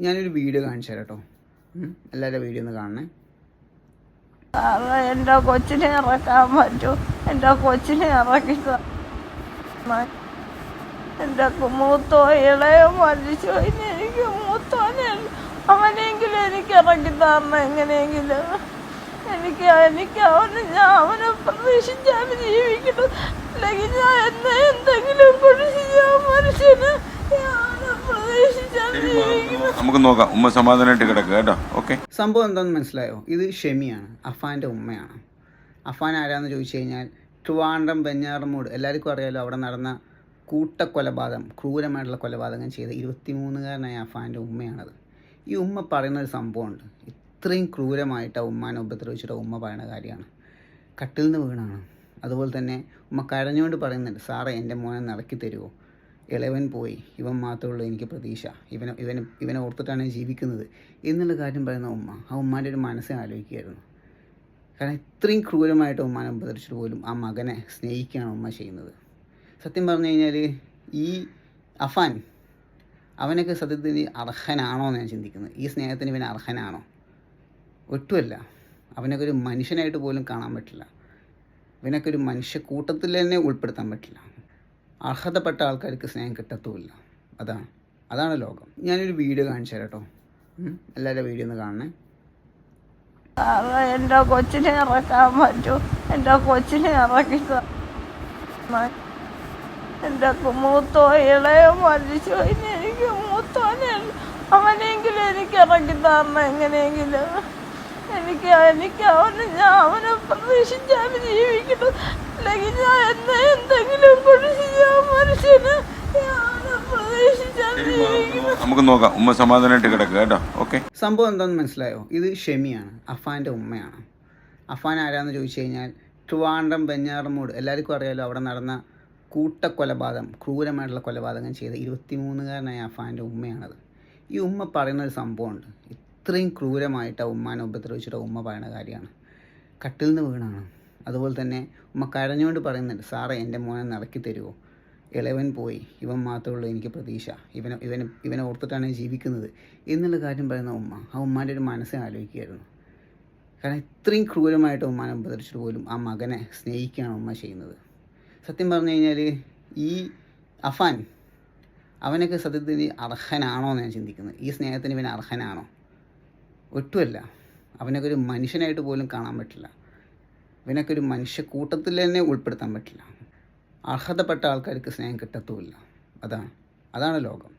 ഞാനൊരു വീഡിയോ കാണിച്ചു തരാം കേട്ടോ. എല്ലാവരുടെ വീഡിയോ ഒന്ന് കാണണേ. എൻ്റെ കൊച്ചിനെ ഇറക്കാൻ പറ്റൂ, എൻ്റെ കൊച്ചിനെ ഇറക്കി എൻ്റെ മൂത്തോ ഇളയോ മരിച്ചു. ഇനി എനിക്ക് മൂത്തോനെ അവനെങ്കിലും എനിക്ക് ഇറക്കി തരണം എങ്ങനെയെങ്കിലും. എനിക്ക് അവനെ പ്രതീക്ഷിച്ചാണ് ജീവിക്കണം. അല്ലെങ്കിൽ ഞാൻ എന്തെങ്കിലും മനുഷ്യന് നമുക്ക് നോക്കാം. ഉമ്മ സമാധാനമായിട്ട് കിടക്കുക കേട്ടോ. ഓക്കെ, സംഭവം എന്താണെന്ന് മനസ്സിലായോ? ഇത് ഷെമിയാണ്, അഫാൻ്റെ ഉമ്മയാണ്. അഫാൻ ആരാന്ന് ചോദിച്ചു കഴിഞ്ഞാൽ ട്രിവാൻഡ്രം വെഞ്ഞാറമൂട് എല്ലാവർക്കും അറിയാലോ, അവിടെ നടന്ന കൂട്ടക്കൊലപാതകം, ക്രൂരമായിട്ടുള്ള കൊലപാതകം ചെയ്ത 23-കാരനായ അഫാൻ്റെ ഉമ്മയാണത്. ഈ ഉമ്മ പറയുന്നൊരു സംഭവമുണ്ട്. ഇത്രയും ക്രൂരമായിട്ട് ആ ഉമ്മാനെ ഉപദ്രവിച്ചിട്ട് ഉമ്മ പറയുന്ന കാര്യമാണ്. കട്ടിൽ നിന്ന് വീണാണ്. അതുപോലെ തന്നെ ഉമ്മ കരഞ്ഞുകൊണ്ട് പറയുന്നുണ്ട്, സാറേ എൻ്റെ മോനെ നടക്കി തരുമോ, ഇളവൻ പോയി, ഇവൻ മാത്രമേ ഉള്ളൂ എനിക്ക് പ്രതീക്ഷ, ഇവനെ ഓർത്തിട്ടാണ് ജീവിക്കുന്നത് എന്നുള്ള കാര്യം പറയുന്ന ഉമ്മ. ആ ഉമ്മാൻ്റെ ഒരു മനസ്സെ ആലോചിക്കുകയായിരുന്നു. കാരണം ഇത്രയും ക്രൂരമായിട്ട് ഉമ്മാനെ ഉപദ്രവിച്ചിട്ട് പോലും ആ മകനെ സ്നേഹിക്കുകയാണ് ഉമ്മ ചെയ്യുന്നത്. സത്യം പറഞ്ഞു കഴിഞ്ഞാൽ ഈ അഫാൻ അവനൊക്കെ സത്യത്തിൽ അർഹനാണോ എന്ന് ഞാൻ ചിന്തിക്കുന്നത്. ഈ സ്നേഹത്തിന് ഇവൻ അർഹനാണോ? ഒട്ടുമല്ല. അവനൊക്കെ ഒരു മനുഷ്യനായിട്ട് പോലും കാണാൻ പറ്റില്ല. ഇവനൊക്കെ ഒരു മനുഷ്യ കൂട്ടത്തിൽ തന്നെ ഉൾപ്പെടുത്താൻ പറ്റില്ല. അർഹതപ്പെട്ട ആൾക്കാർക്ക് സ്നേഹം കിട്ടത്തുമില്ല. അതാണ് ലോകം. ഞാനൊരു വീഡിയോ കാണിച്ചു തരാം കേട്ടോ. എല്ലാവരുടെ വീഡിയോ ഒന്ന് കാണണേ. എൻ്റെ കൊച്ചിനെ ഇറക്കാൻ പറ്റൂ, എൻ്റെ കൊച്ചിനെ ഇറക്കി എൻ്റെ മൂത്തോ ഇളയോ മരിച്ചു. ഇനി എനിക്ക് മൂത്തോനെ അവനെങ്കിലും എനിക്ക് ഇറക്കി തരണം എങ്ങനെയെങ്കിലും. എനിക്ക് അവനെ പ്രതീക്ഷിച്ചാണ് ജീവിക്കണം. അല്ലെങ്കിൽ ഞാൻ എന്തെങ്കിലും മനുഷ്യന് പ്രതീക്ഷിച്ചാണ് ജീവിക്കണം. നമുക്ക് നോക്കാം. ഉമ്മ സമാധാനമായിട്ട് കിടക്കുക കേട്ടോ. ഓക്കെ, സംഭവം എന്താണെന്ന് മനസ്സിലായോ? ഇത് ഷെമിയാണ്, അഫാൻ്റെ ഉമ്മയാണ്. അഫാൻ ആരാന്ന് ചോദിച്ചു കഴിഞ്ഞാൽ ട്രിവാൻഡ്രം വെഞ്ഞാറമൂട് എല്ലാവർക്കും അറിയാലോ, അവിടെ നടന്ന കൂട്ടക്കൊലപാതകം, ക്രൂരമായിട്ടുള്ള കൊലപാതകം ചെയ്ത 23-കാരനായ അഫാൻ്റെ ഉമ്മയാണത്. ഈ ഉമ്മ പറയുന്നൊരു സംഭവമുണ്ട്. ഇത്രയും ക്രൂരമായിട്ട് ആ ഉമ്മാനെ ഉപദ്രവിച്ചിട്ട് ഉമ്മ പറയുന്ന കാര്യമാണ്. കട്ടിൽ നിന്ന് വീണാണ്. അതുപോലെ തന്നെ ഉമ്മ കരഞ്ഞുകൊണ്ട് പറയുന്നുണ്ട്, സാറേ എൻ്റെ മോനെ നടക്കി തരുമോ, ഇളവൻ പോയി, ഇവൻ മാത്രമേ ഉള്ളൂ എനിക്ക് പ്രതീക്ഷ, ഇവനെ ഓർത്തിട്ടാണ് ജീവിക്കുന്നത് എന്നുള്ള കാര്യം പറയുന്ന ഉമ്മ. ആ ഉമ്മാൻ്റെ ഒരു മനസ്സെ ആലോചിക്കുകയായിരുന്നു. കാരണം ഇത്രയും ക്രൂരമായിട്ട് ഉമ്മാനെ ഉപദ്രവിച്ചിട്ട് പോലും ആ മകനെ സ്നേഹിക്കുകയാണ് ഉമ്മ ചെയ്യുന്നത്. സത്യം പറഞ്ഞു കഴിഞ്ഞാൽ ഈ അഫാൻ അവനൊക്കെ സത്യത്തിൽ അർഹനാണോ എന്ന് ഞാൻ ചിന്തിക്കുന്നത്. ഈ സ്നേഹത്തിന് ഇവൻ അർഹനാണോ? ഒട്ടുമല്ല. അവനൊക്കെ ഒരു മനുഷ്യനായിട്ട് പോലും കാണാൻ പറ്റില്ല. ഇവനൊക്കെ ഒരു മനുഷ്യ കൂട്ടത്തിൽ തന്നെ ഉൾപ്പെടുത്താൻ പറ്റില്ല. അർഹതപ്പെട്ട ആൾക്കാർക്ക് സ്നേഹം കിട്ടത്തുമില്ല. അതാണ് ലോകം.